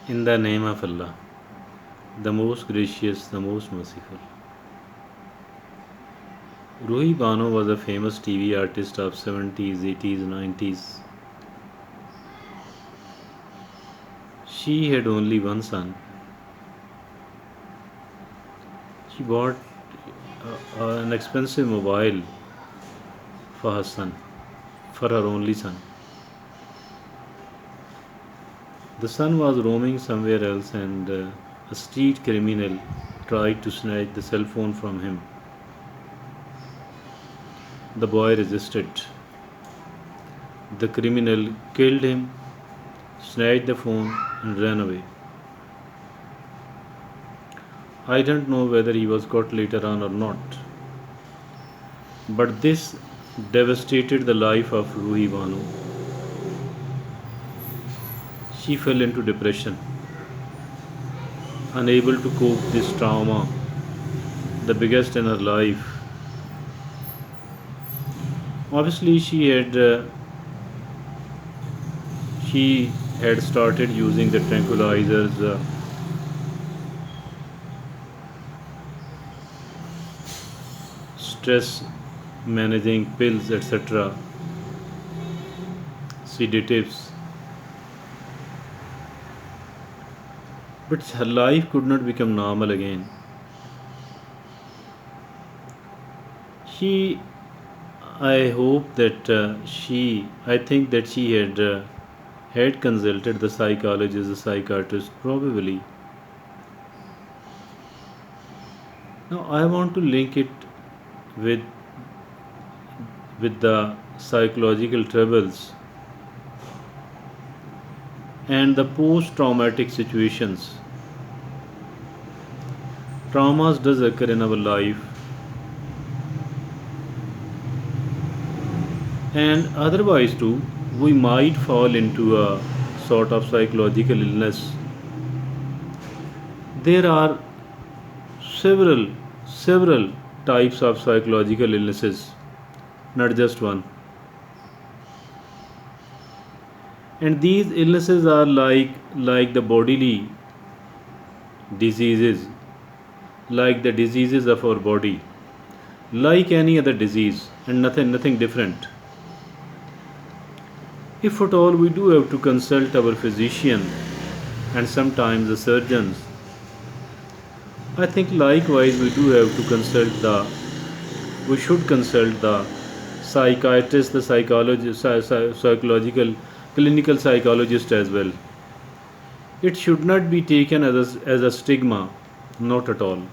In the name of Allah, the most gracious, the most merciful. Ruhi Bano was a famous TV artist of 70s, 80s, 90s. She had only one son. She bought an expensive mobile for her son, for her only son. The son was roaming somewhere else, and a street criminal tried to snatch the cell phone from him. The boy resisted. The criminal killed him, snatched the phone, and ran away. I don't know whether he was caught later on or not, but this devastated the life of Ruhi Banu. She fell into depression, unable to cope with this trauma, the biggest in her life. Obviously, she had started using the tranquilizers, stress managing pills, etc., sedatives. But her life could not become normal again. She, I hope that I think that she had consulted the psychologist, the psychiatrist, probably. Now I want to link it with the psychological troubles and the post-traumatic situations. Traumas does occur in our life, and otherwise too, we might fall into a sort of psychological illness. There are several types of psychological illnesses, not just one. And these illnesses are like the bodily diseases, like the diseases of our body, like any other disease, and nothing different. If at all we do have to consult our physician and sometimes the surgeons, I think likewise we should consult the psychiatrist, the psychologist, psychological, clinical psychologist as well. It should not be taken as a stigma, not at all.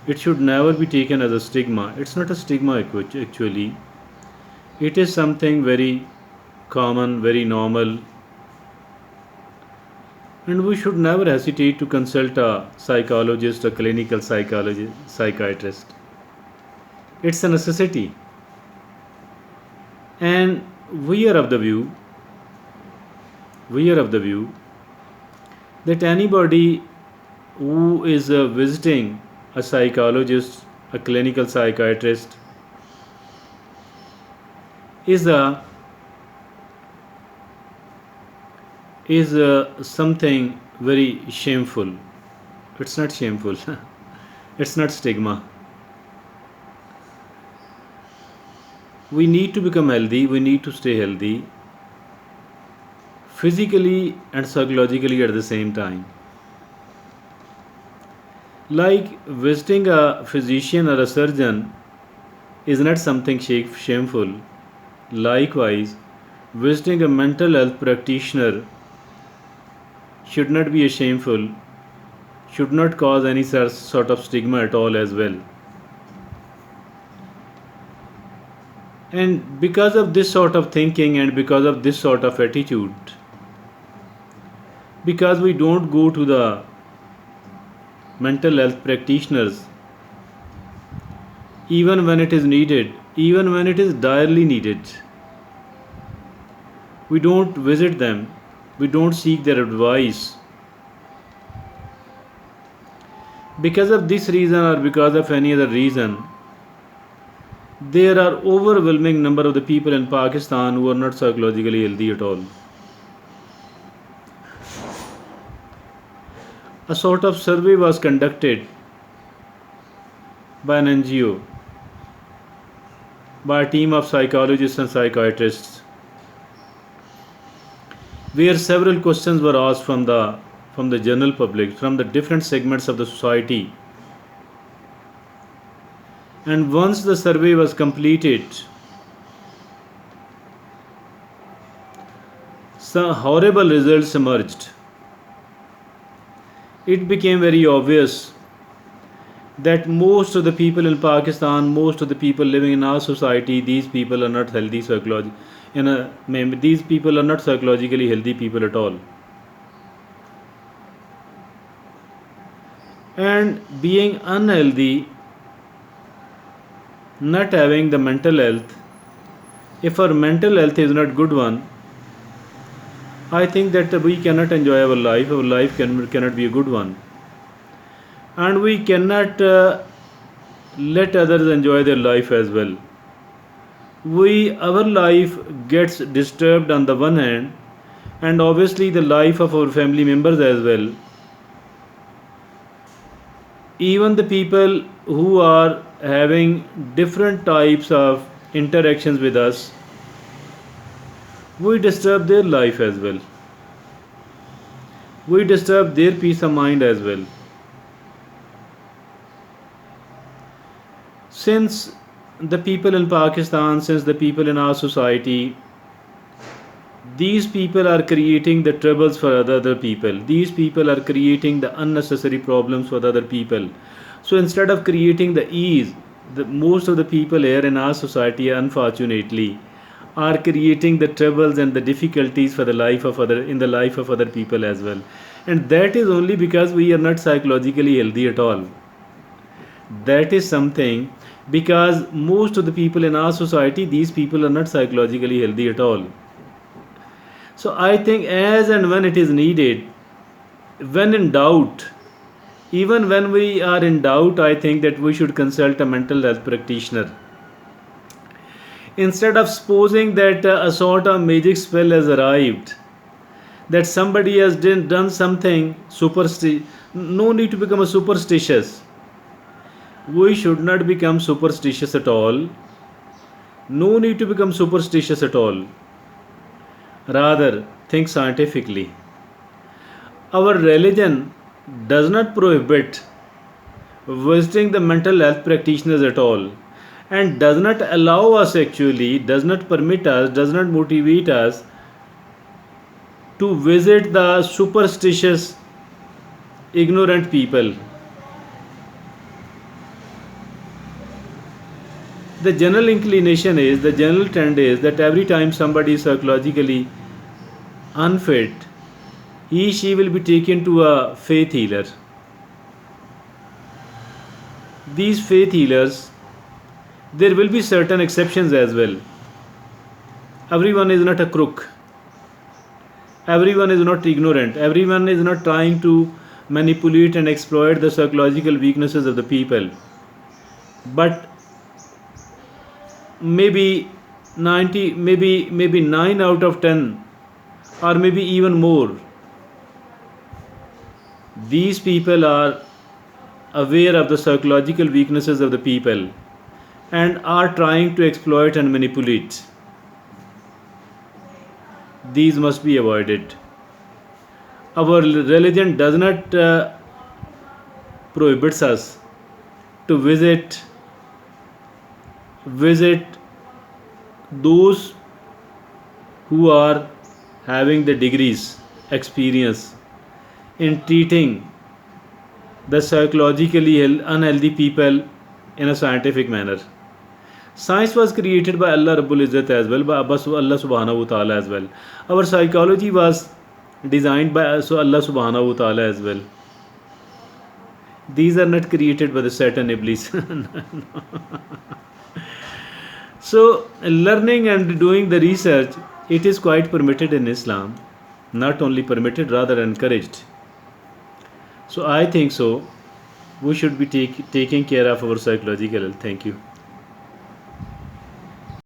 It should never be taken as a stigma. It's not a stigma actually. It is something very common, very normal, and we should never hesitate to consult a psychologist, a clinical psychologist, psychiatrist. It's a necessity. And we are of the view, we are of the view that anybody who is visiting a psychologist, a clinical psychiatrist, is a something very shameful. It's not shameful. It's not stigma. We need to become healthy. We need to stay healthy, physically and psychologically at the same time. Like visiting a physician or a surgeon is not something shameful. Likewise, visiting a mental health practitioner should not be a shameful, should not cause any sort of stigma at all as well. And because of this sort of thinking and because of this sort of attitude, because we don't go to the mental health practitioners even when it is needed, even when it is direly needed, we don't visit them, we don't seek their advice. Because of this reason or because of any other reason, there are overwhelming number of the people in Pakistan who are not psychologically healthy at all. A sort of survey was conducted by an NGO, by a team of psychologists and psychiatrists, where several questions were asked from the general public, from the different segments of the society. And once the survey was completed, some horrible results emerged. It became very obvious that most of the people in Pakistan, most of the people living in our society, these people are not healthy these people are not psychologically healthy people at all. And being unhealthy, not having the mental health, if our mental health is not good one, I think that we cannot enjoy our life cannot be a good one, and we cannot let others enjoy their life as well. Our life gets disturbed on the one hand, and obviously the life of our family members as well. Even the people who are having different types of interactions with us, we disturb their life as well. We disturb their peace of mind as well. Since the people in Pakistan, since the people in our society, these people are creating the troubles for other people. These people are creating the unnecessary problems for other people. So instead of creating the ease, most of the people here in our society, unfortunately, are creating the troubles and the difficulties for the life of other people as well. And that is only because we are not psychologically healthy at all. That is something, because most of the people in our society, these people are not psychologically healthy at all. So I think as and when it is needed, when in doubt, even when we are in doubt, I think that we should consult a mental health practitioner. Instead of supposing that a sort of magic spell has arrived, that somebody has done something superstitious, no need to become a superstitious. We should not become superstitious at all. No need to become superstitious at all. Rather, think scientifically. Our religion does not prohibit visiting the mental health practitioners at all, and does not allow us, actually, does not permit us, does not motivate us to visit the superstitious, ignorant people. The general inclination is, the general trend is that every time somebody is psychologically unfit, she will be taken to a faith healer. These faith healers, there will be certain exceptions as well. Everyone is not a crook. Everyone is not ignorant. Everyone is not trying to manipulate and exploit the psychological weaknesses of the people. But maybe 9 out of 10, or maybe even more, these people are aware of the psychological weaknesses of the people and are trying to exploit and manipulate. These must be avoided. Our religion does not prohibits us to visit those who are having the degrees, experience in treating the psychologically unhealthy people in a scientific manner. Science was created by Allah Rabbul Izzat as well, by Allah Subhanahu wa Ta'ala as well. Our psychology was designed by Allah Subhanahu wa Ta'ala as well. These are not created by the Satan Iblis. So learning and doing the research, it is quite permitted in Islam. Not only permitted, rather encouraged. So I think so. We should be taking care of our psychological health. Thank you.